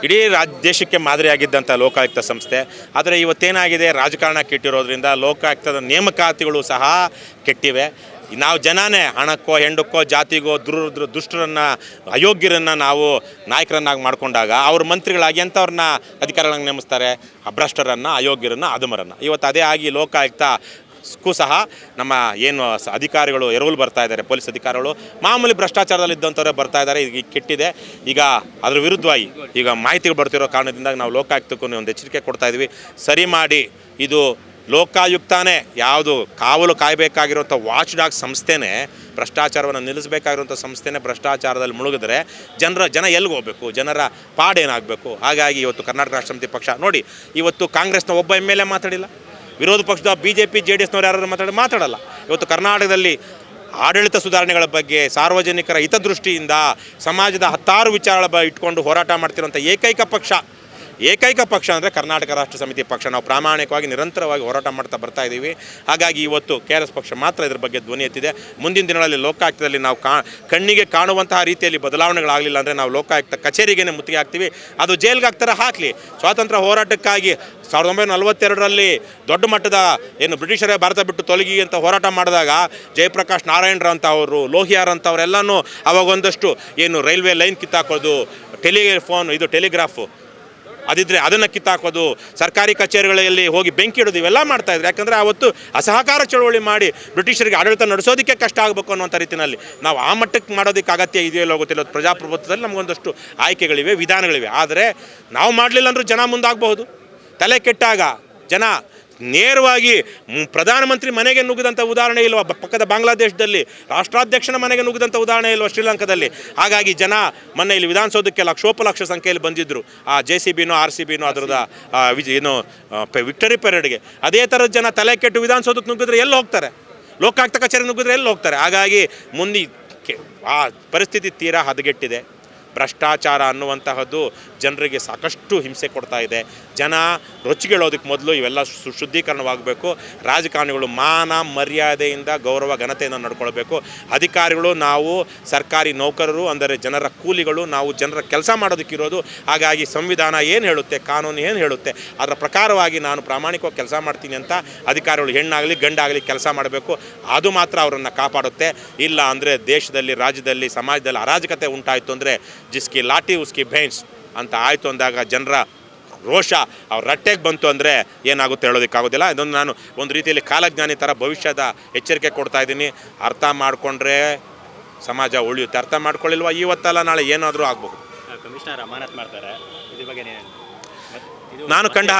ಇಡೀ ದೇಶಕ್ಕೆ ಮಾದರಿಯಾಗಿದ್ದಂಥ ಲೋಕಾಯುಕ್ತ ಸಂಸ್ಥೆ. ಆದರೆ ಇವತ್ತೇನಾಗಿದೆ, ರಾಜಕಾರಣ ಕೆಟ್ಟಿರೋದ್ರಿಂದ ಲೋಕಾಯುಕ್ತದ ನೇಮಕಾತಿಗಳು ಸಹ ಕೆಟ್ಟಿವೆ. ನಾವು ಜನನೇ ಹಣಕ್ಕೋ ಹೆಂಡಕ್ಕೋ ಜಾತಿಗೋ ದುಷ್ಟರನ್ನು ಅಯೋಗ್ಯರನ್ನು ನಾವು ನಾಯಕರನ್ನಾಗಿ ಮಾಡಿಕೊಂಡಾಗ ಅವ್ರ ಮಂತ್ರಿಗಳಾಗಿ ಅಂಥವ್ರನ್ನ ಅಧಿಕಾರಿಗಳಾಗಿ ನೇಮಿಸ್ತಾರೆ, ಭ್ರಷ್ಟರನ್ನು, ಅಯೋಗ್ಯರನ್ನು, ಅಧಮರನ್ನು. ಇವತ್ತು ಅದೇ ಆಗಿ ಲೋಕಾಯುಕ್ತಕ್ಕೂ ಸಹ ನಮ್ಮ ಏನು ಅಧಿಕಾರಿಗಳು ಎರವಲು ಬರ್ತಾ ಇದ್ದಾರೆ, ಪೊಲೀಸ್ ಅಧಿಕಾರಿಗಳು ಮಾಮೂಲಿ ಭ್ರಷ್ಟಾಚಾರದಲ್ಲಿದ್ದಂಥವ್ರೆ ಬರ್ತಾ ಇದ್ದಾರೆ. ಈಗ ಕೆಟ್ಟಿದೆ. ಈಗ ಅದ್ರ ವಿರುದ್ಧವಾಗಿ ಈಗ ಮಾಹಿತಿಗಳು ಬರ್ತಿರೋ ಕಾರಣದಿಂದ ನಾವು ಲೋಕಾಯುಕ್ತಕ್ಕೂ ಒಂದು ಎಚ್ಚರಿಕೆ ಕೊಡ್ತಾ ಇದ್ವಿ. ಸರಿ ಮಾಡಿ, ಇದು ಲೋಕಾಯುಕ್ತನೇ ಯಾವುದು ಕಾವಲು ಕಾಯಬೇಕಾಗಿರುವಂಥ ವಾಚ್ ಡಾಗ್ ಸಂಸ್ಥೆನೇ ಭ್ರಷ್ಟಾಚಾರವನ್ನು ನಿಲ್ಲಿಸಬೇಕಾಗಿರುವಂಥ ಸಂಸ್ಥೆನೇ ಭ್ರಷ್ಟಾಚಾರದಲ್ಲಿ ಮುಳುಗಿದ್ರೆ ಜನ ಎಲ್ಲಿಗೆ ಹೋಗಬೇಕು, ಜನರ ಪಾಡೇನಾಗಬೇಕು? ಹಾಗಾಗಿ ಇವತ್ತು ಕರ್ನಾಟಕ ರಾಷ್ಟ್ರ ಸಮಿತಿ ಪಕ್ಷ ನೋಡಿ, ಇವತ್ತು ಕಾಂಗ್ರೆಸ್ನ ಒಬ್ಬ MLA ಮಾತಾಡಿಲ್ಲ, ವಿರೋಧ ಪಕ್ಷದ BJP JDSನವ್ರು ಯಾರು ಮಾತಾಡಲ್ಲ. ಇವತ್ತು ಕರ್ನಾಟಕದಲ್ಲಿ ಆಡಳಿತ ಸುಧಾರಣೆಗಳ ಬಗ್ಗೆ ಸಾರ್ವಜನಿಕರ ಹಿತದೃಷ್ಟಿಯಿಂದ ಸಮಾಜದ ಹತ್ತಾರು ವಿಚಾರಗಳ ಇಟ್ಕೊಂಡು ಹೋರಾಟ ಮಾಡ್ತಿರುವಂಥ ಏಕೈಕ ಪಕ್ಷ ಅಂದರೆ ಕರ್ನಾಟಕ ರಾಷ್ಟ್ರ ಸಮಿತಿ ಪಕ್ಷ. ನಾವು ಪ್ರಾಮಾಣಿಕವಾಗಿ ನಿರಂತರವಾಗಿ ಹೋರಾಟ ಮಾಡ್ತಾ ಬರ್ತಾ ಇದ್ದೀವಿ. ಹಾಗಾಗಿ ಇವತ್ತು KRS ಪಕ್ಷ ಮಾತ್ರ ಇದ್ರ ಬಗ್ಗೆ ಧ್ವನಿ ಎತ್ತಿದೆ. ಮುಂದಿನ ದಿನಗಳಲ್ಲಿ ಲೋಕಾಯುಕ್ತದಲ್ಲಿ ನಾವು ಕಣ್ಣಿಗೆ ಕಾಣುವಂತಹ ರೀತಿಯಲ್ಲಿ ಬದಲಾವಣೆಗಳಾಗಲಿಲ್ಲ ಅಂದರೆ ನಾವು ಲೋಕಾಯುಕ್ತ ಕಚೇರಿಗೇ ಮುತ್ತಿಗೆ ಹಾಕ್ತೀವಿ. ಅದು ಜೈಲ್ಗೆ ಹಾಕ್ತಾರೆ, ಹಾಕಲಿ. ಸ್ವಾತಂತ್ರ್ಯ ಹೋರಾಟಕ್ಕಾಗಿ 1942ರಲ್ಲಿ ದೊಡ್ಡ ಮಟ್ಟದ ಏನು ಬ್ರಿಟಿಷರೇ ಭಾರತ ಬಿಟ್ಟು ತೊಲಗಿ ಅಂತ ಹೋರಾಟ ಮಾಡಿದಾಗ ಜಯಪ್ರಕಾಶ್ ನಾರಾಯಣರಾವ್ ಅಂತವರು, ಲೋಹಿಯಾರ್ ಅಂತವರೆಲ್ಲನೂ ಅವಾಗ ಒಂದಷ್ಟು ಏನು ರೈಲ್ವೆ ಲೈನ್ ಕಿತ್ತಾಕೋದು, ಟೆಲಿಗ್ರಾಫು ಅದಿದ್ದರೆ ಅದನ್ನು ಕಿತ್ತಾಕೋದು, ಸರ್ಕಾರಿ ಕಚೇರಿಗಳಲ್ಲಿ ಹೋಗಿ ಬೆಂಕಿ ಇಡೋದು, ಇವೆಲ್ಲ ಮಾಡ್ತಾಯಿದ್ರು. ಯಾಕಂದರೆ ಆವತ್ತು ಅಸಹಕಾರ ಚಳವಳಿ ಮಾಡಿ ಬ್ರಿಟಿಷರಿಗೆ ಆಡಳಿತ ನಡೆಸೋದಕ್ಕೆ ಕಷ್ಟ ಆಗಬೇಕು ಅನ್ನೋಂಥ ರೀತಿಯಲ್ಲಿ ನಾವು ಆ ಮಟ್ಟಕ್ಕೆ ಮಾಡೋದಕ್ಕೆ ಅಗತ್ಯ ಇದೆಯೋ ಇಲ್ಲೋ ಗೊತ್ತಿಲ್ಲ. ಪ್ರಜಾಪ್ರಭುತ್ವದಲ್ಲಿ ನಮಗೊಂದಷ್ಟು ಆಯ್ಕೆಗಳಿವೆ, ವಿಧಾನಗಳಿವೆ. ಆದರೆ ನಾವು ಮಾಡಲಿಲ್ಲ ಅಂದರೂ ಜನ ಮುಂದಾಗಬಹುದು. ತಲೆ ಕೆಟ್ಟಾಗ ಜನ ನೇರವಾಗಿ ಪ್ರಧಾನಮಂತ್ರಿ ಮನೆಗೆ ನುಗ್ಗಿದಂಥ ಉದಾಹರಣೆ ಇಲ್ವ? ಪಕ್ಕದ ಬಾಂಗ್ಲಾದೇಶದಲ್ಲಿ ರಾಷ್ಟ್ರಾಧ್ಯಕ್ಷನ ಮನೆಗೆ ನುಗ್ಗಿದಂಥ ಉದಾಹರಣೆ ಇಲ್ವ ಶ್ರೀಲಂಕಾದಲ್ಲಿ? ಹಾಗಾಗಿ ಜನ ಮೊನ್ನೆ ಇಲ್ಲಿ ವಿಧಾನಸೌಧಕ್ಕೆ ಲಕ್ಷೋಪಲಕ್ಷ ಸಂಖ್ಯೆಯಲ್ಲಿ ಬಂದಿದ್ದರು. ಆ JCBನೋ RCBನೋ ಅದರದ ಏನು ವಿಕ್ಟರಿ ಪೆರೇಡ್ಗೆ. ಅದೇ ಥರದ ಜನ ತಲೆ ಕೆಟ್ಟು ವಿಧಾನಸೌಧಕ್ಕೆ ನುಗ್ಗಿದ್ರೆ ಎಲ್ಲಿ ಹೋಗ್ತಾರೆ? ಲೋಕಾಯುಕ್ತ ಕಚೇರಿ ನುಗ್ಗಿದ್ರೆ ಎಲ್ಲಿ ಹೋಗ್ತಾರೆ? ಹಾಗಾಗಿ ಮುಂದೆ ಆ ಪರಿಸ್ಥಿತಿ ತೀರಾ ಹದಗೆಟ್ಟಿದೆ. ಭ್ರಷ್ಟಾಚಾರ ಅನ್ನುವಂತಹದ್ದು ಜನರಿಗೆ ಸಾಕಷ್ಟು ಹಿಂಸೆ ಕೊಡ್ತಾ ಇದೆ. ಜನ ರೊಚ್ಚಿಗೇಳೋದಕ್ಕೆ ಮೊದಲು ಇವೆಲ್ಲ ಶುದ್ಧೀಕರಣವಾಗಬೇಕು. ರಾಜಕಾರಣಿಗಳು ಮಾನ ಮರ್ಯಾದೆಯಿಂದ ಗೌರವ ಘನತೆಯಿಂದ ನಡ್ಕೊಳ್ಬೇಕು. ಅಧಿಕಾರಿಗಳು ನಾವು ಸರ್ಕಾರಿ ನೌಕರರು, ಅಂದರೆ ಜನರ ಕೂಲಿಗಳು, ನಾವು ಜನರ ಕೆಲಸ ಮಾಡೋದಕ್ಕಿರೋದು. ಹಾಗಾಗಿ ಸಂವಿಧಾನ ಏನು ಹೇಳುತ್ತೆ, ಕಾನೂನು ಏನು ಹೇಳುತ್ತೆ, ಅದರ ಪ್ರಕಾರವಾಗಿ ನಾನು ಪ್ರಾಮಾಣಿಕವಾಗಿ ಕೆಲಸ ಮಾಡ್ತೀನಿ ಅಂತ ಅಧಿಕಾರಿಗಳು ಹೆಣ್ಣಾಗಲಿ ಗಂಡಾಗಲಿ ಕೆಲಸ ಮಾಡಬೇಕು. ಅದು ಮಾತ್ರ ಅವರನ್ನು ಕಾಪಾಡುತ್ತೆ. ಇಲ್ಲ ಅಂದರೆ ದೇಶದಲ್ಲಿ, ರಾಜ್ಯದಲ್ಲಿ, ಸಮಾಜದಲ್ಲಿ ಅರಾಜಕತೆ ಉಂಟಾಯಿತು ಅಂದರೆ ಜಿಸ್ಕಿ ಲಾಠಿ ಉಸ್ಕಿ ಭೈನ್ಸ್ ಅಂತ ಆಯಿತು ಅಂದಾಗ ಜನರ ರೋಷ ಅವ್ರ ರಟ್ಟೆಗೆ ಬಂತು ಅಂದರೆ ಏನಾಗುತ್ತೆ ಹೇಳೋದಕ್ಕಾಗೋದಿಲ್ಲ. ಇದೊಂದು ನಾನು ಒಂದು ರೀತಿಯಲ್ಲಿ ಕಾಲಜ್ಞಾನಿ ಥರ ಭವಿಷ್ಯದ ಎಚ್ಚರಿಕೆ ಕೊಡ್ತಾ ಇದ್ದೀನಿ. ಅರ್ಥ ಮಾಡಿಕೊಂಡ್ರೆ ಸಮಾಜ ಉಳಿಯುತ್ತೆ, ಅರ್ಥ ಮಾಡ್ಕೊಳ್ಳಿಲ್ವ ಇವತ್ತಲ್ಲ ನಾಳೆ ಏನಾದರೂ ಆಗ್ಬೋದು. ಕಮಿಷನರ್ ಅಮಾನತ್ ಮಾಡ್ತಾರೆ, ಇದ್ರ ಬಗ್ಗೆ ನಾನು ಕಂಡ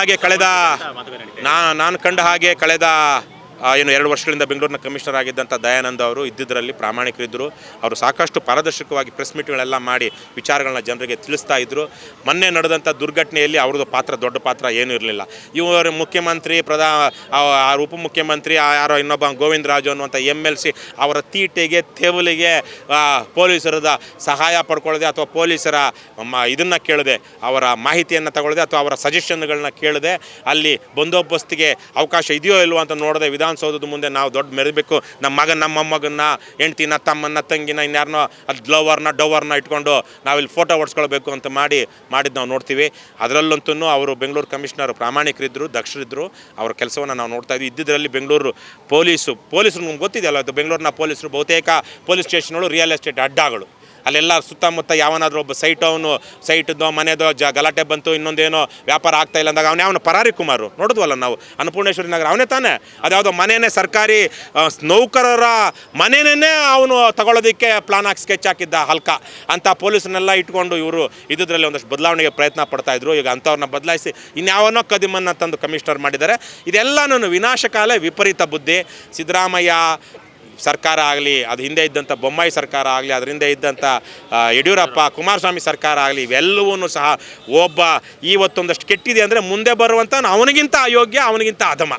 ಹಾಗೆ ಕಳೆದ 2 ವರ್ಷಗಳಿಂದ ಬೆಂಗಳೂರಿನ ಕಮಿಷನರ್ ಆಗಿದ್ದಂಥ ದಯಾನಂದ್ ಅವರು ಇದ್ದಿದ್ದರಲ್ಲಿ ಪ್ರಾಮಾಣಿಕರಿದ್ದರು. ಅವರು ಸಾಕಷ್ಟು ಪಾರದರ್ಶಕವಾಗಿ ಪ್ರೆಸ್ ಮೀಟ್ಗಳೆಲ್ಲ ಮಾಡಿ ವಿಚಾರಗಳನ್ನ ಜನರಿಗೆ ತಿಳಿಸ್ತಾ ಇದ್ದರು. ಮೊನ್ನೆ ನಡೆದಂಥ ದುರ್ಘಟನೆಯಲ್ಲಿ ಅವ್ರದ್ದು ದೊಡ್ಡ ಪಾತ್ರ ಏನೂ ಇರಲಿಲ್ಲ. ಇವರು ಮುಖ್ಯಮಂತ್ರಿ, ಉಪಮುಖ್ಯಮಂತ್ರಿ, ಯಾರೋ ಇನ್ನೊಬ್ಬ ಗೋವಿಂದರಾಜು ಅನ್ನುವಂಥ MLC ಅವರ ತೀಟೆಗೆ ತೆವಲಿಗೆ ಪೊಲೀಸರದ ಸಹಾಯ ಪಡ್ಕೊಳ್ಳದೆ ಅಥವಾ ಪೊಲೀಸರ ಇದನ್ನು ಕೇಳದೆ, ಅವರ ಮಾಹಿತಿಯನ್ನು ತಗೊಳ್ಳದೆ ಅಥವಾ ಅವರ ಸಜೆಷನ್ಗಳನ್ನ ಕೇಳದೆ ಅಲ್ಲಿ ಬಂದೋಬಸ್ತಿಗೆ ಅವಕಾಶ ಇದೆಯೋ ಇಲ್ವೋ ಅಂತ ನೋಡದೆ ವಿಧಾನಸೌಧದ ಮುಂದೆ ನಾವು ದೊಡ್ಡ ಮೆರಬೇಕು, ನಮ್ಮ ಮೊಮ್ಮಗನ್ನ, ಹೆಂಡ್ತಿನ, ತಮ್ಮನ್ನ, ತಂಗಿನ, ಇನ್ಯಾರನ್ನೋ ಅಲ್ಲಿ ಡವರ್ನ ಇಟ್ಕೊಂಡು ನಾವಿಲ್ಲಿ ಫೋಟೋ ಹೊಡ್ಸ್ಕೊಳ್ಬೇಕು ಅಂತ ಮಾಡಿದ್ದು ನಾವು ನೋಡ್ತೀವಿ. ಅದರಲ್ಲಂತೂ ಅವರು ಬೆಂಗಳೂರು ಕಮಿಷನರ್ ಪ್ರಾಮಾಣಿಕರಿದ್ದರು, ದಕ್ಷರಿದ್ದರು. ಅವರ ಕೆಲಸವನ್ನು ನಾವು ನೋಡ್ತಾ ಇದ್ವಿ. ಇದ್ದಿದ್ದರಲ್ಲಿ ಬೆಂಗಳೂರು ಪೊಲೀಸರು ನಮ್ಗೆ ಗೊತ್ತಿದೆಯಲ್ಲ, ಅದು ಬೆಂಗಳೂರಿನ ಪೊಲೀಸರು ಬಹುತೇಕ ಪೊಲೀಸ್ ಸ್ಟೇಷನ್ಗಳು ರಿಯಲ್ ಎಸ್ಟೇಟ್ ಅಡ್ಡಾಗಳು. ಅಲ್ಲೆಲ್ಲ ಸುತ್ತಮುತ್ತ ಯಾವನಾದರೂ ಒಬ್ಬ ಸೈಟದೋ ಮನೆಯದೋ ಗಲಾಟೆ ಬಂತು, ಇನ್ನೊಂದೇನೋ ವ್ಯಾಪಾರ ಆಗ್ತಾಯಿಲ್ಲ ಅಂದಾಗ ಅವನು ಪರಾರಿ ಕುಮಾರು ನೋಡಿದ್ವಲ್ಲ ನಾವು ಅನ್ನಪೂರ್ಣೇಶ್ವರಿ ನಗರ, ಅವನೇ ತಾನೇ. ಅದ್ಯಾವುದೋ ಮನೆಯೇ ಸರ್ಕಾರಿ ನೌಕರರ ಮನೆಯೇ ಅವನು ತಗೊಳ್ಳೋದಕ್ಕೆ ಪ್ಲಾನ್ ಹಾಕಿ ಸ್ಕೆಚ್ ಹಾಕಿದ್ದ ಹಲ್ಕ ಅಂತ ಪೊಲೀಸನ್ನೆಲ್ಲ ಇಟ್ಕೊಂಡು ಇವರು ಇದರಲ್ಲಿ ಒಂದಷ್ಟು ಬದಲಾವಣೆಗೆ ಪ್ರಯತ್ನ ಪಡ್ತಾಯಿದ್ರು. ಈಗ ಅಂಥವ್ರನ್ನ ಬದಲಾಯಿಸಿ ಇನ್ಯಾವನೋ ಕದಿಮನ್ನು ತಂದು ಕಮಿಷನರ್ ಮಾಡಿದ್ದಾರೆ. ಇದೆಲ್ಲನೂ ವಿನಾಶಕಾಲ, ವಿಪರೀತ ಬುದ್ಧಿ. ಸಿದ್ದರಾಮಯ್ಯ ಸರ್ಕಾರ ಆಗಲಿ, ಅದು ಹಿಂದೆ ಇದ್ದಂಥ ಬೊಮ್ಮಾಯಿ ಸರ್ಕಾರ ಆಗಲಿ, ಅದರಿಂದ ಇದ್ದಂಥ ಯಡಿಯೂರಪ್ಪ, ಕುಮಾರಸ್ವಾಮಿ ಸರ್ಕಾರ ಆಗಲಿ, ಇವೆಲ್ಲವೂ ಸಹ ಇವತ್ತೊಂದಷ್ಟು ಕೆಟ್ಟಿದೆ ಅಂದರೆ ಮುಂದೆ ಬರುವಂಥ ಅವನಿಗಿಂತ ಅಯೋಗ್ಯ, ಅವನಿಗಿಂತ ಅಧಮ,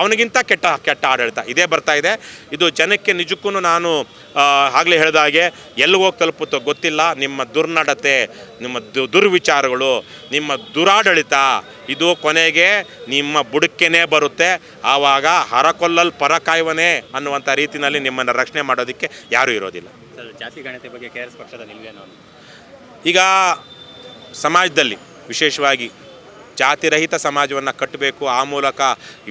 ಅವನಿಗಿಂತ ಕೆಟ್ಟ ಆಡಳಿತ ಇದೇ ಬರ್ತಾ ಇದೆ. ಇದು ಜನಕ್ಕೆ ನಿಜಕ್ಕೂ ನಾನು ಆಗಲೇ ಹೇಳಿದ ಹಾಗೆ ಎಲ್ಲಿಗೋಗಿ ತಲುಪುತ್ತೋ ಗೊತ್ತಿಲ್ಲ. ನಿಮ್ಮ ದುರ್ನಡತೆ, ನಿಮ್ಮ ದುರ್ವಿಚಾರಗಳು, ನಿಮ್ಮ ದುರಾಡಳಿತ ಇದು ಕೊನೆಗೆ ನಿಮ್ಮ ಬುಡಕ್ಕೇನೆ ಬರುತ್ತೆ. ಆವಾಗ ಹರಕೊಲ್ಲಲ್ ಪರಕಾಯುವನೇ ಅನ್ನುವಂಥ ರೀತಿಯಲ್ಲಿ ನಿಮ್ಮನ್ನು ರಕ್ಷಣೆ ಮಾಡೋದಕ್ಕೆ ಯಾರೂ ಇರೋದಿಲ್ಲ. ಜಾತಿ ಗಣತಿ ಬಗ್ಗೆ KRS ಪಕ್ಷದ ನಿಲುವೇನು? ಈಗ ಸಮಾಜದಲ್ಲಿ ವಿಶೇಷವಾಗಿ ಜಾತಿರಹಿತ ಸಮಾಜವನ್ನು ಕಟ್ಟಬೇಕು. ಆ ಮೂಲಕ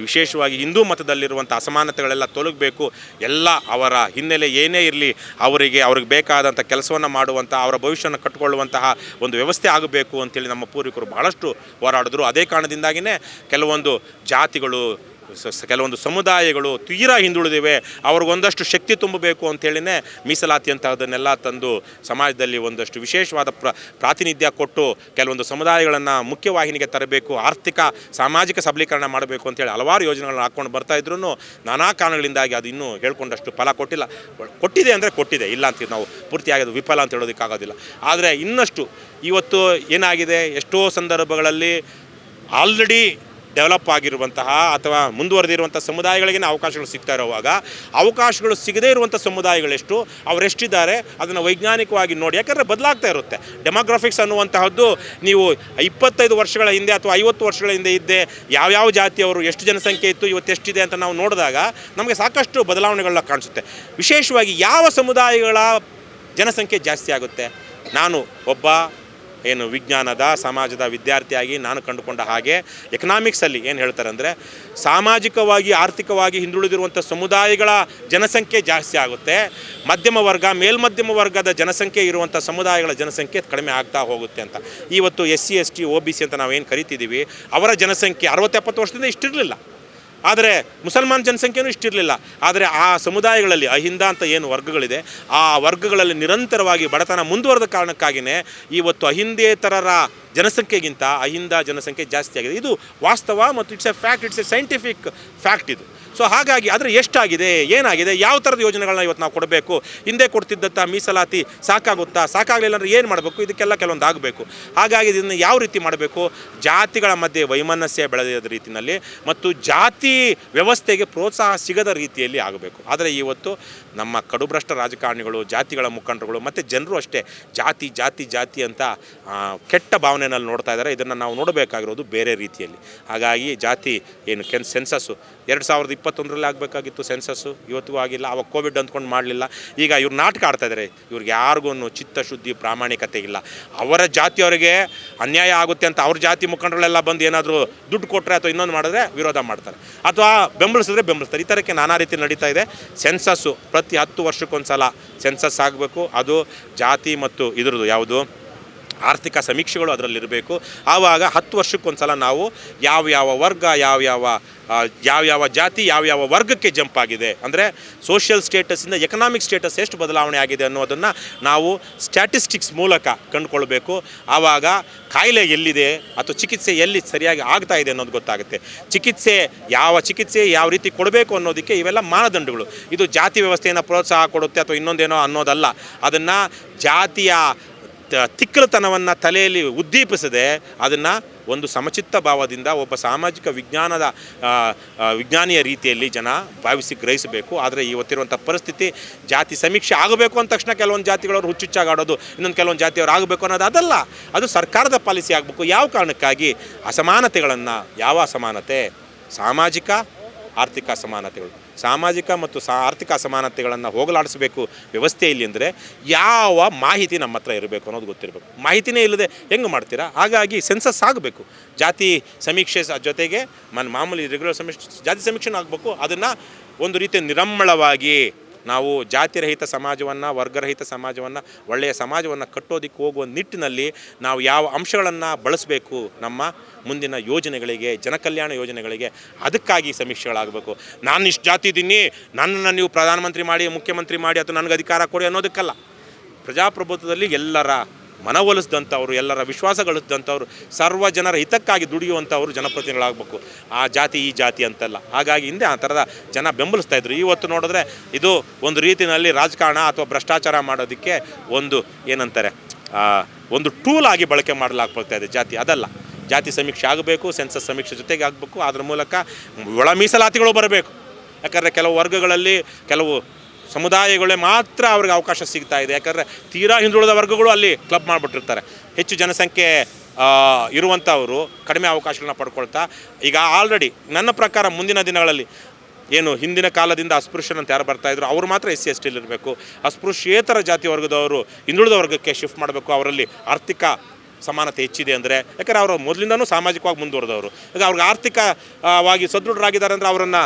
ವಿಶೇಷವಾಗಿ ಹಿಂದೂ ಮತದಲ್ಲಿರುವಂಥ ಅಸಮಾನತೆಗಳೆಲ್ಲ ತೊಲಗಬೇಕು. ಎಲ್ಲ ಅವರ ಹಿನ್ನೆಲೆ ಏನೇ ಇರಲಿ ಅವ್ರಿಗೆ ಬೇಕಾದಂಥ ಕೆಲಸವನ್ನು ಮಾಡುವಂಥ ಅವರ ಭವಿಷ್ಯವನ್ನು ಕಟ್ಟಿಕೊಳ್ಳುವಂತಹ ಒಂದು ವ್ಯವಸ್ಥೆ ಆಗಬೇಕು ಅಂತೇಳಿ ನಮ್ಮ ಪೂರ್ವಿಕರು ಭಾಳಷ್ಟು ಹೋರಾಡಿದ್ರು. ಅದೇ ಕಾರಣದಿಂದಾಗಿಯೇ ಕೆಲವೊಂದು ಜಾತಿಗಳು ಕೆಲವೊಂದು ಸಮುದಾಯಗಳು ತೀರಾ ಹಿಂದುಳಿದಿವೆ, ಅವ್ರಿಗೊಂದಷ್ಟು ಶಕ್ತಿ ತುಂಬಬೇಕು ಅಂಥೇಳಿನೇ ಮೀಸಲಾತಿ ಅಂತಹದನ್ನೆಲ್ಲ ತಂದು ಸಮಾಜದಲ್ಲಿ ಒಂದಷ್ಟು ವಿಶೇಷವಾದ ಪ್ರಾತಿನಿಧ್ಯ ಕೊಟ್ಟು ಕೆಲವೊಂದು ಸಮುದಾಯಗಳನ್ನು ಮುಖ್ಯವಾಹಿನಿಗೆ ತರಬೇಕು, ಆರ್ಥಿಕ ಸಾಮಾಜಿಕ ಸಬಲೀಕರಣ ಮಾಡಬೇಕು ಅಂತೇಳಿ ಹಲವಾರು ಯೋಜನೆಗಳನ್ನ ಹಾಕ್ಕೊಂಡು ಬರ್ತಾಯಿದ್ರು. ನಾನಾ ಕಾರಣಗಳಿಂದಾಗಿ ಅದು ಇನ್ನೂ ಹೇಳ್ಕೊಂಡಷ್ಟು ಫಲ ಕೊಟ್ಟಿಲ್ಲ. ಕೊಟ್ಟಿದೆ ಅಂದರೆ ಕೊಟ್ಟಿದೆ, ಇಲ್ಲ ಅಂತೀವಿ ನಾವು, ಪೂರ್ತಿಯಾಗಿ ಅದು ವಿಫಲ ಅಂತ ಹೇಳೋದಕ್ಕಾಗೋದಿಲ್ಲ. ಆದರೆ ಇನ್ನಷ್ಟು ಇವತ್ತು ಏನಾಗಿದೆ, ಎಷ್ಟೋ ಸಂದರ್ಭಗಳಲ್ಲಿ ಆಲ್ರೆಡಿ ಡೆವಲಪ್ ಆಗಿರುವಂತಹ ಅಥವಾ ಮುಂದುವರೆದಿರುವಂಥ ಸಮುದಾಯಗಳಿಗೆ ಅವಕಾಶಗಳು ಸಿಗ್ತಾ ಇರುವಾಗ ಅವಕಾಶಗಳು ಸಿಗದೇ ಇರುವಂಥ ಸಮುದಾಯಗಳೆಷ್ಟು, ಅವರೆಷ್ಟಿದ್ದಾರೆ ಅದನ್ನು ವೈಜ್ಞಾನಿಕವಾಗಿ ನೋಡಿ. ಯಾಕಂದರೆ ಬದಲಾಗ್ತಾ ಇರುತ್ತೆ. ಡೆಮೋಗ್ರಫಿಕ್ಸ್ ಅನ್ನುವಂತಹದ್ದು ನೀವು 25 ವರ್ಷಗಳ ಹಿಂದೆ ಅಥವಾ 50 ವರ್ಷಗಳ ಹಿಂದೆ ಇದ್ದೆ ಯಾವ್ಯಾವ ಜಾತಿಯವರು ಎಷ್ಟು ಜನಸಂಖ್ಯೆ ಇತ್ತು ಇವತ್ತು ಎಷ್ಟಿದೆ ಅಂತ ನಾವು ನೋಡಿದಾಗ ನಮಗೆ ಸಾಕಷ್ಟು ಬದಲಾವಣೆಗಳನ್ನ ಕಾಣಿಸುತ್ತೆ. ವಿಶೇಷವಾಗಿ ಯಾವ ಸಮುದಾಯಗಳ ಜನಸಂಖ್ಯೆ ಜಾಸ್ತಿ ಆಗುತ್ತೆ. ನಾನು ಒಬ್ಬ ವಿಜ್ಞಾನದ ಸಮಾಜದ ವಿದ್ಯಾರ್ಥಿಯಾಗಿ ನಾನು ಕಂಡುಕೊಂಡ ಹಾಗೆ ಎಕನಾಮಿಕ್ಸಲ್ಲಿ ಏನು ಹೇಳ್ತಾರೆ ಅಂದರೆ, ಸಾಮಾಜಿಕವಾಗಿ ಆರ್ಥಿಕವಾಗಿ ಹಿಂದುಳಿದಿರುವಂಥ ಸಮುದಾಯಗಳ ಜನಸಂಖ್ಯೆ ಜಾಸ್ತಿ ಆಗುತ್ತೆ, ಮಧ್ಯಮ ವರ್ಗ ಮೇಲ್ಮಧ್ಯಮ ವರ್ಗದ ಜನಸಂಖ್ಯೆ ಇರುವಂಥ ಸಮುದಾಯಗಳ ಜನಸಂಖ್ಯೆ ಕಡಿಮೆ ಆಗ್ತಾ ಹೋಗುತ್ತೆ ಅಂತ. ಇವತ್ತು SC ST OBC ಅಂತ ನಾವೇನು ಕರಿತಿದ್ದೀವಿ, ಅವರ ಜನಸಂಖ್ಯೆ 60-70 ವರ್ಷದಿಂದ ಇಷ್ಟಿರಲಿಲ್ಲ. ಆದರೆ ಮುಸಲ್ಮಾನ್ ಜನಸಂಖ್ಯೆಯೂ ಇಷ್ಟಿರಲಿಲ್ಲ. ಆದರೆ ಆ ಸಮುದಾಯಗಳಲ್ಲಿ ಅಹಿಂದ ಅಂತ ಏನು ವರ್ಗಗಳಿದೆ, ಆ ವರ್ಗಗಳಲ್ಲಿ ನಿರಂತರವಾಗಿ ಬಡತನ ಮುಂದುವರೆದ ಕಾರಣಕ್ಕಾಗಿಯೇ ಇವತ್ತು ಅಹಿಂದೇತರರ ಜನಸಂಖ್ಯೆಗಿಂತ ಅಹಿಂದ ಜನಸಂಖ್ಯೆ ಜಾಸ್ತಿ ಆಗಿದೆ. ಇದು ವಾಸ್ತವ ಮತ್ತು it's A fact, it's A scientific fact ಇದು. ಸೊ ಹಾಗಾಗಿ ಆದರೆ ಎಷ್ಟಾಗಿದೆ, ಏನಾಗಿದೆ, ಯಾವ ಥರದ ಯೋಜನೆಗಳನ್ನ ಇವತ್ತು ನಾವು ಕೊಡಬೇಕು, ಹಿಂದೆ ಕೊಡ್ತಿದ್ದಂಥ ಮೀಸಲಾತಿ ಸಾಕಾಗುತ್ತಾ, ಸಾಕಾಗಲಿಲ್ಲ ಅಂದರೆ ಏನು ಮಾಡಬೇಕು, ಇದಕ್ಕೆಲ್ಲ ಕೆಲವೊಂದು ಆಗಬೇಕು. ಹಾಗಾಗಿ ಇದನ್ನು ಯಾವ ರೀತಿ ಮಾಡಬೇಕು, ಜಾತಿಗಳ ಮಧ್ಯೆ ವೈಮನಸ್ಯ ಬೆಳೆದ ರೀತಿಯಲ್ಲಿ ಮತ್ತು ಜಾತಿ ವ್ಯವಸ್ಥೆಗೆ ಪ್ರೋತ್ಸಾಹ ಸಿಗದ ರೀತಿಯಲ್ಲಿ ಆಗಬೇಕು. ಆದರೆ ಇವತ್ತು ನಮ್ಮ ಕಡುಭ್ರಷ್ಟ ರಾಜಕಾರಣಿಗಳು, ಜಾತಿಗಳ ಮುಖಂಡರುಗಳು ಮತ್ತು ಜನರು ಅಷ್ಟೇ ಜಾತಿ ಜಾತಿ ಜಾತಿ ಅಂತ ಕೆಟ್ಟ ಭಾವನೆಯಲ್ಲಿ ನೋಡ್ತಾ ಇದ್ದಾರೆ. ಇದನ್ನು ನಾವು ನೋಡಬೇಕಾಗಿರೋದು ಬೇರೆ ರೀತಿಯಲ್ಲಿ. ಹಾಗಾಗಿ ಜಾತಿ ಏನು ಸೆನ್ಸಸ್ಸು 2021ರಲ್ಲಿ ಆಗಬೇಕಾಗಿತ್ತು, ಸೆನ್ಸಸ್ಸು ಇವತ್ತಿಗೂ ಆಗಿಲ್ಲ. ಅವಾಗ ಕೋವಿಡ್ ಅಂದ್ಕೊಂಡು ಮಾಡಲಿಲ್ಲ. ಈಗ ಇವ್ರು ನಾಟಕ ಆಡ್ತಾಯಿದ್ದಾರೆ. ಇವ್ರಿಗೆ ಯಾರಿಗೂ ಚಿತ್ತಶುದ್ಧಿ ಪ್ರಾಮಾಣಿಕತೆ ಇಲ್ಲ. ಅವರ ಜಾತಿಯವರಿಗೆ ಅನ್ಯಾಯ ಆಗುತ್ತೆ ಅಂತ ಅವ್ರ ಜಾತಿ ಮುಖಂಡರೆಲ್ಲ ಬಂದು ಏನಾದರೂ ದುಡ್ಡು ಕೊಟ್ಟರೆ ಅಥವಾ ಇನ್ನೊಂದು ಮಾಡಿದ್ರೆ ವಿರೋಧ ಮಾಡ್ತಾರೆ, ಅಥವಾ ಬೆಂಬಲಿಸಿದ್ರೆ ಬೆಂಬಲಿಸ್ತಾರೆ. ಈ ಥರಕ್ಕೆ ನಾನಾ ರೀತಿ ನಡೀತಾ ಇದೆ. ಸೆನ್ಸಸ್ಸು ಪ್ರತಿ 10 ವರ್ಷಕ್ಕೊಂದು ಸಲ ಸೆನ್ಸಸ್ ಆಗಬೇಕು. ಅದು ಜಾತಿ ಮತ್ತು ಇದ್ರದ್ದು ಯಾವುದು ಆರ್ಥಿಕ ಸಮೀಕ್ಷೆಗಳು ಅದರಲ್ಲಿರಬೇಕು. ಆವಾಗ 10 ವರ್ಷಕ್ಕೊಂದು ಸಲ ನಾವು ಯಾವ್ಯಾವ ವರ್ಗ ಯಾವ್ಯಾವ ಜಾತಿ ಯಾವ್ಯಾವ ವರ್ಗಕ್ಕೆ ಜಂಪ್ ಆಗಿದೆ, ಅಂದರೆ ಸೋಷಿಯಲ್ ಸ್ಟೇಟಸ್ಸಿಂದ ಎಕನಾಮಿಕ್ ಸ್ಟೇಟಸ್ ಎಷ್ಟು ಬದಲಾವಣೆ ಆಗಿದೆ ಅನ್ನೋದನ್ನು ನಾವು ಸ್ಟ್ಯಾಟಿಸ್ಟಿಕ್ಸ್ ಮೂಲಕ ಕಂಡುಕೊಳ್ಬೇಕು. ಆವಾಗ ಕಾಯಿಲೆ ಎಲ್ಲಿದೆ ಅಥವಾ ಚಿಕಿತ್ಸೆ ಎಲ್ಲಿ ಸರಿಯಾಗಿ ಆಗ್ತಾ ಇದೆ ಅನ್ನೋದು ಗೊತ್ತಾಗುತ್ತೆ. ಚಿಕಿತ್ಸೆ ಯಾವ ರೀತಿ ಕೊಡಬೇಕು ಅನ್ನೋದಕ್ಕೆ ಇವೆಲ್ಲ ಮಾನದಂಡಗಳು. ಇದು ಜಾತಿ ವ್ಯವಸ್ಥೆಯನ್ನು ಪ್ರೋತ್ಸಾಹ ಕೊಡುತ್ತೆ ಅಥವಾ ಇನ್ನೊಂದೇನೋ ಅನ್ನೋದಲ್ಲ. ಅದನ್ನು ಜಾತಿಯ ತಿಕ್ಕಲತನವನ್ನು ತಲೆಯಲ್ಲಿ ಉದ್ದೀಪಿಸದೆ ಅದನ್ನು ಒಂದು ಸಮಚಿತ್ತ ಭಾವದಿಂದ ಒಬ್ಬ ಸಾಮಾಜಿಕ ವಿಜ್ಞಾನಿಯ ರೀತಿಯಲ್ಲಿ ಜನ ಭಾವಿಸಿ ಗ್ರಹಿಸಬೇಕು. ಆದರೆ ಇವತ್ತಿರುವಂಥ ಪರಿಸ್ಥಿತಿ ಜಾತಿ ಸಮೀಕ್ಷೆ ಆಗಬೇಕು ಅಂದ ತಕ್ಷಣ ಕೆಲವೊಂದು ಜಾತಿಗಳವ್ರು ಹುಚ್ಚುಚ್ಚಾಗಾಡೋದು, ಇನ್ನೊಂದು ಕೆಲವೊಂದು ಜಾತಿಯವ್ರು ಆಗಬೇಕು ಅನ್ನೋದು ಅದಲ್ಲ. ಅದು ಸರ್ಕಾರದ ಪಾಲಿಸಿ ಆಗಬೇಕು. ಯಾವ ಕಾರಣಕ್ಕಾಗಿ ಅಸಮಾನತೆಗಳನ್ನು, ಯಾವ ಅಸಮಾನತೆ, ಸಾಮಾಜಿಕ ಆರ್ಥಿಕ ಅಸಮಾನತೆಗಳು, ಸಾಮಾಜಿಕ ಮತ್ತು ಆರ್ಥಿಕ ಅಸಮಾನತೆಗಳನ್ನು ಹೋಗಲಾಡಿಸಬೇಕು ವ್ಯವಸ್ಥೆಯಲ್ಲಿ. ಅಂದರೆ ಯಾವ ಮಾಹಿತಿ ನಮ್ಮ ಹತ್ರ ಇರಬೇಕು ಅನ್ನೋದು ಗೊತ್ತಿರಬೇಕು. ಮಾಹಿತಿನೇ ಇಲ್ಲದೆ ಹೆಂಗೆ ಮಾಡ್ತೀರಾ? ಹಾಗಾಗಿ ಸೆನ್ಸಸ್ ಆಗಬೇಕು. ಜಾತಿ ಸಮೀಕ್ಷೆ ಜೊತೆಗೆ ಮಾಮೂಲಿ ರೆಗ್ಯುಲರ್ ಜಾತಿ ಸಮೀಕ್ಷೆನೂ ಆಗಬೇಕು. ಅದನ್ನು ಒಂದು ರೀತಿ ನಿರಮ್ಮಳವಾಗಿ ನಾವು ಜಾತಿರಹಿತ ಸಮಾಜವನ್ನು, ವರ್ಗರಹಿತ ಸಮಾಜವನ್ನು, ಒಳ್ಳೆಯ ಸಮಾಜವನ್ನು ಕಟ್ಟೋದಕ್ಕೆ ಹೋಗುವ ನಿಟ್ಟಿನಲ್ಲಿ ನಾವು ಯಾವ ಅಂಶಗಳನ್ನು ಬಳಸಬೇಕು ನಮ್ಮ ಮುಂದಿನ ಯೋಜನೆಗಳಿಗೆ, ಜನಕಲ್ಯಾಣ ಯೋಜನೆಗಳಿಗೆ, ಅದಕ್ಕಾಗಿ ಸಮೀಕ್ಷೆಗಳಾಗಬೇಕು. ನಾನು ಇಷ್ಟು ಜಾತಿ ಇದ್ದೀನಿ, ನನ್ನನ್ನು ನೀವು ಪ್ರಧಾನಮಂತ್ರಿ ಮಾಡಿ, ಮುಖ್ಯಮಂತ್ರಿ ಮಾಡಿ, ಅಥವಾ ನನಗೆ ಅಧಿಕಾರ ಕೊಡಿ ಅನ್ನೋದಕ್ಕಲ್ಲ. ಪ್ರಜಾಪ್ರಭುತ್ವದಲ್ಲಿ ಎಲ್ಲರ ಮನವೊಲಿಸಿದಂಥವ್ರು, ಎಲ್ಲರ ವಿಶ್ವಾಸ ಗಳಿಸಿದಂಥವ್ರು, ಸರ್ವ ಜನರ ಹಿತಕ್ಕಾಗಿ ದುಡಿಯುವಂಥವ್ರು ಜನಪ್ರತಿನಿಧಿಗಳಾಗಬೇಕು. ಆ ಜಾತಿ ಈ ಜಾತಿ ಅಂತಲ್ಲ. ಹಾಗಾಗಿ ಹಿಂದೆ ಆ ಥರದ ಜನ ಬೆಂಬಲಿಸ್ತಾಯಿದ್ರು. ಇವತ್ತು ನೋಡಿದ್ರೆ ಇದು ಒಂದು ರೀತಿಯಲ್ಲಿ ರಾಜಕಾರಣ ಅಥವಾ ಭ್ರಷ್ಟಾಚಾರ ಮಾಡೋದಕ್ಕೆ ಒಂದು ಟೂಲ್ ಆಗಿ ಬಳಕೆ ಮಾಡಲಾಗ್ತಾ ಇದೆ ಜಾತಿ. ಅದಲ್ಲ. ಜಾತಿ ಸಮೀಕ್ಷೆ ಆಗಬೇಕು, ಸೆನ್ಸಸ್ ಸಮೀಕ್ಷೆ ಜೊತೆಗೆ ಆಗಬೇಕು. ಅದರ ಮೂಲಕ ಒಳ ಮೀಸಲಾತಿಗಳು ಬರಬೇಕು. ಯಾಕಂದರೆ ಕೆಲವು ವರ್ಗಗಳಲ್ಲಿ ಕೆಲವು ಸಮುದಾಯಗಳೇ ಮಾತ್ರ ಅವ್ರಿಗೆ ಅವಕಾಶ ಸಿಗ್ತಾ ಇದೆ. ಯಾಕಂದರೆ ತೀರಾ ಹಿಂದುಳಿದ ವರ್ಗಗಳು ಅಲ್ಲಿ ಕ್ಲಬ್ ಮಾಡಿಬಿಟ್ಟಿರ್ತಾರೆ. ಹೆಚ್ಚು ಜನಸಂಖ್ಯೆ ಇರುವಂಥವರು ಕಡಿಮೆ ಅವಕಾಶಗಳನ್ನ ಪಡ್ಕೊಳ್ತಾ ಈಗ ಆಲ್ರೆಡಿ ನನ್ನ ಪ್ರಕಾರ ಮುಂದಿನ ದಿನಗಳಲ್ಲಿ ಏನು ಹಿಂದಿನ ಕಾಲದಿಂದ ಅಸ್ಪೃಶ್ಯನ್ ಅಂತ ಯಾರು ಬರ್ತಾಯಿದ್ರು ಅವರು ಮಾತ್ರ SC ST ಇರಬೇಕು. ಅಸ್ಪೃಶ್ಯೇತರ ಜಾತಿ ವರ್ಗದವರು ಹಿಂದುಳಿದ ವರ್ಗಕ್ಕೆ ಶಿಫ್ಟ್ ಮಾಡಬೇಕು. ಅವರಲ್ಲಿ ಆರ್ಥಿಕ ಸಮಾನತೆ ಹೆಚ್ಚಿದೆ ಅಂದರೆ, ಯಾಕಂದರೆ ಅವರು ಮೊದಲಿಂದನೂ ಸಾಮಾಜಿಕವಾಗಿ ಮುಂದುವರೆದವರು. ಈಗ ಅವ್ರಿಗೆ ಆರ್ಥಿಕವಾಗಿ ಸದೃಢರಾಗಿದ್ದಾರೆ ಅಂದರೆ ಅವರನ್ನು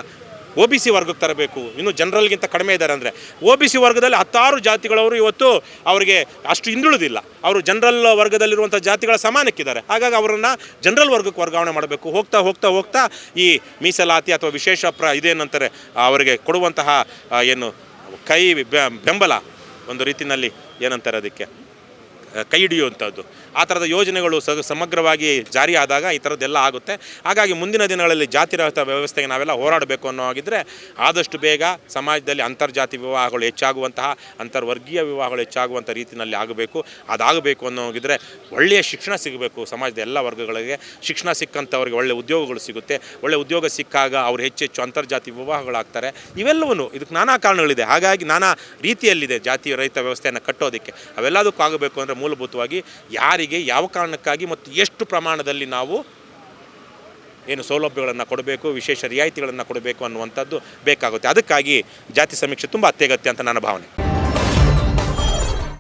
ಒ ಬಿ ಸಿ ವರ್ಗಕ್ಕೆ ತರಬೇಕು. ಇನ್ನು ಜನರಲ್ಗಿಂತ ಕಡಿಮೆ ಇದ್ದಾರೆ ಅಂದರೆ ಒ ಬಿ ಸಿ ವರ್ಗದಲ್ಲಿ 10 ಜಾತಿಗಳವರು ಇವತ್ತು ಅವರಿಗೆ ಅಷ್ಟು ಹಿಂದುಳಿದಿಲ್ಲ. ಅವರು ಜನರಲ್ ವರ್ಗದಲ್ಲಿರುವಂಥ ಜಾತಿಗಳ ಸಮಾನಕ್ಕಿದ್ದಾರೆ. ಹಾಗಾಗಿ ಅವರನ್ನು ಜನರಲ್ ವರ್ಗಕ್ಕೆ ವರ್ಗಾವಣೆ ಮಾಡಬೇಕು. ಹೋಗ್ತಾ ಹೋಗ್ತಾ ಹೋಗ್ತಾ ಈ ಮೀಸಲಾತಿ ಅಥವಾ ವಿಶೇಷ ಇದೇನಂತಾರೆ ಅವರಿಗೆ ಕೊಡುವಂತಹ ಏನು ಬೆಂಬಲ, ಒಂದು ರೀತಿಯಲ್ಲಿ ಏನಂತಾರೆ ಅದಕ್ಕೆ ಕೈ ಹಿಡಿಯುವಂಥದ್ದು, ಆ ಥರದ ಯೋಜನೆಗಳು ಸಮಗ್ರವಾಗಿ ಜಾರಿ ಆದಾಗ ಈ ಥರದ್ದೆಲ್ಲ ಆಗುತ್ತೆ. ಹಾಗಾಗಿ ಮುಂದಿನ ದಿನಗಳಲ್ಲಿ ಜಾತಿರಹಿತ ವ್ಯವಸ್ಥೆಗೆ ನಾವೆಲ್ಲ ಹೋರಾಡಬೇಕು ಅನ್ನೋ ಹಾಗಿದ್ದರೆ ಆದಷ್ಟು ಬೇಗ ಸಮಾಜದಲ್ಲಿ ಅಂತರ್ಜಾತಿ ವಿವಾಹಗಳು ಹೆಚ್ಚಾಗುವಂತಹ, ಅಂತರ್ವರ್ಗೀಯ ವಿವಾಹಗಳು ಹೆಚ್ಚಾಗುವಂಥ ರೀತಿಯಲ್ಲಿ ಆಗಬೇಕು. ಅದಾಗಬೇಕು ಅನ್ನೋ ಹೋಗಿದ್ರೆ ಒಳ್ಳೆಯ ಶಿಕ್ಷಣ ಸಿಗಬೇಕು. ಸಮಾಜದ ಎಲ್ಲ ವರ್ಗಗಳಿಗೆ ಶಿಕ್ಷಣ ಸಿಕ್ಕಂಥವ್ರಿಗೆ ಒಳ್ಳೆಯ ಉದ್ಯೋಗಗಳು ಸಿಗುತ್ತೆ. ಒಳ್ಳೆಯ ಉದ್ಯೋಗ ಸಿಕ್ಕಾಗ ಅವ್ರು ಹೆಚ್ಚೆಚ್ಚು ಅಂತರ್ಜಾತಿ ವಿವಾಹಗಳಾಗ್ತಾರೆ. ಇವೆಲ್ಲವೂ ಇದಕ್ಕೆ ನಾನಾ ಕಾರಣಗಳಿದೆ. ಹಾಗಾಗಿ ನಾನಾ ರೀತಿಯಲ್ಲಿದೆ ಜಾತಿ ರಹಿತ ವ್ಯವಸ್ಥೆಯನ್ನು ಕಟ್ಟೋದಕ್ಕೆ. ಅವೆಲ್ಲದಕ್ಕೂ ಆಗಬೇಕು ಅಂದರೆ ಮೂಲಭೂತವಾಗಿ ಯಾರಿಗೆ ಯಾವ ಕಾರಣಕ್ಕಾಗಿ ಮತ್ತು ಎಷ್ಟು ಪ್ರಮಾಣದಲ್ಲಿ ನಾವು ಏನು ಸೌಲಭ್ಯಗಳನ್ನು ಕೊಡಬೇಕು, ವಿಶೇಷ ರಿಯಾಯಿತಿಗಳನ್ನು ಕೊಡಬೇಕು ಅನ್ನುವಂಥದ್ದು ಬೇಕಾಗುತ್ತೆ. ಅದಕ್ಕಾಗಿ ಜಾತಿ ಸಮೀಕ್ಷೆ ತುಂಬ ಅತ್ಯಗತ್ಯ ಅಂತ ನನ್ನ ಭಾವನೆ.